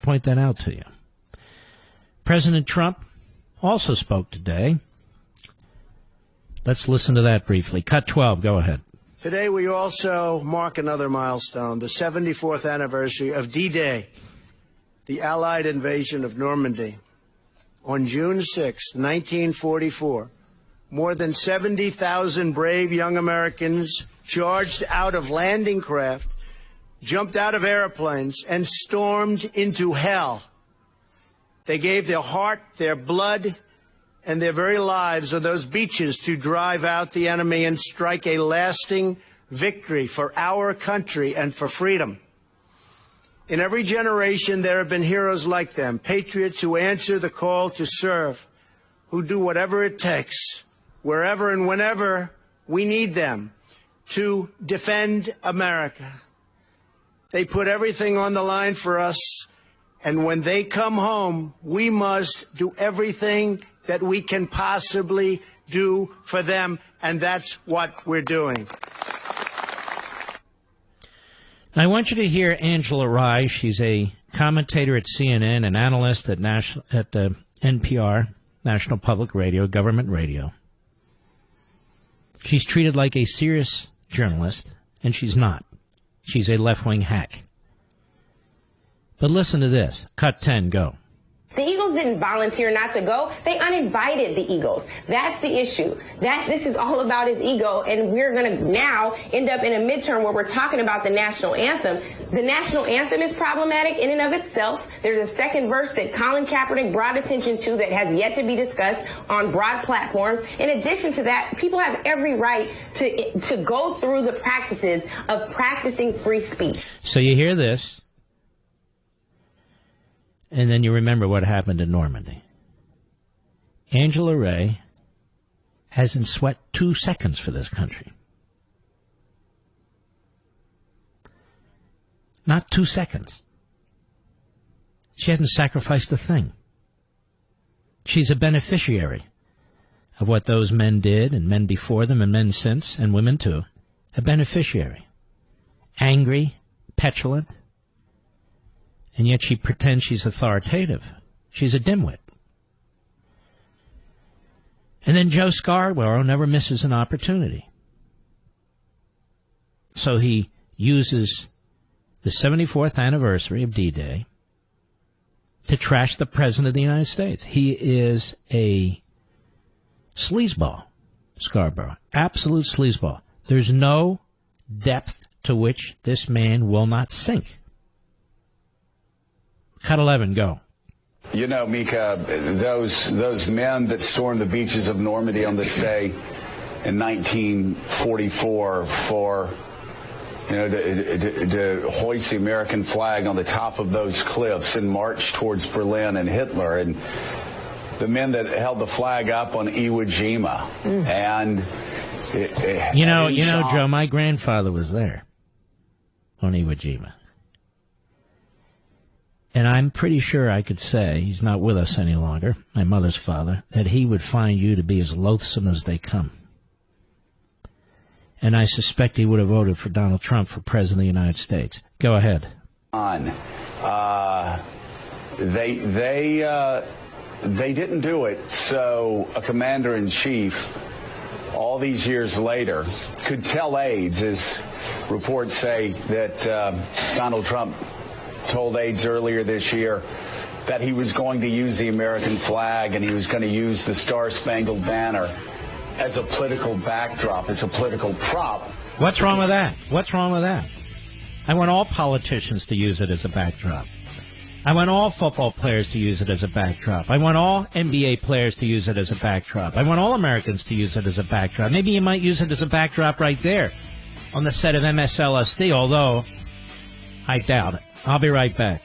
point that out to you. President Trump also spoke today. Let's listen to that briefly. Cut 12. Go ahead. Today we also mark another milestone, the 74th anniversary of D Day, the Allied invasion of Normandy. On June 6, 1944, more than 70,000 brave young Americans charged out of landing craft, jumped out of airplanes, and stormed into hell. They gave their heart, their blood, and their very lives on those beaches to drive out the enemy and strike a lasting victory for our country and for freedom. In every generation, there have been heroes like them, patriots who answer the call to serve, who do whatever it takes, wherever and whenever we need them, to defend America. They put everything on the line for us, and when they come home, we must do everything that we can possibly do for them, and that's what we're doing. I want you to hear Angela Rye. She's a commentator at CNN, an analyst at NPR, National Public Radio, government radio. She's treated like a serious journalist, and she's not. She's a left-wing hack. But listen to this. Cut 10, go. The Eagles didn't volunteer not to go. They uninvited the Eagles. That's the issue. This is all about his ego, and we're going to now end up in a midterm where we're talking about the national anthem. The national anthem is problematic in and of itself. There's a second verse that Colin Kaepernick brought attention to that has yet to be discussed on broad platforms. In addition to that, people have every right to go through the practices of practicing free speech. So you hear this. And then you remember what happened in Normandy. Angela Rye hasn't sweat 2 seconds for this country. Not 2 seconds. She hasn't sacrificed a thing. She's a beneficiary of what those men did, and men before them, and men since, and women too. A beneficiary. Angry, petulant. And yet she pretends she's authoritative. She's a dimwit. And then Joe Scarborough never misses an opportunity. So he uses the 74th anniversary of D-Day to trash the President of the United States. He is a sleazeball, Scarborough. Absolute sleazeball. There's no depth to which this man will not sink. Cut 11, go. You know, Mika, those men that stormed the beaches of Normandy on this day in 1944 for, to hoist the American flag on the top of those cliffs and march towards Berlin and Hitler, and the men that held the flag up on Iwo Jima. And you know, Joe, my grandfather was there on Iwo Jima. And I'm pretty sure I could say, he's not with us any longer, my mother's father, that he would find you to be as loathsome as they come. And I suspect he would have voted for Donald Trump for President of the United States. Go ahead. They didn't do it, so a commander-in-chief, all these years later, could tell aides, as reports say, that Donald Trump told aides earlier this year that he was going to use the American flag and he was going to use the Star-Spangled Banner as a political backdrop, as a political prop. What's wrong with that? What's wrong with that? I want all politicians to use it as a backdrop. I want all football players to use it as a backdrop. I want all NBA players to use it as a backdrop. I want all Americans to use it as a backdrop. Maybe you might use it as a backdrop right there on the set of MSLSD, although I doubt it. I'll be right back.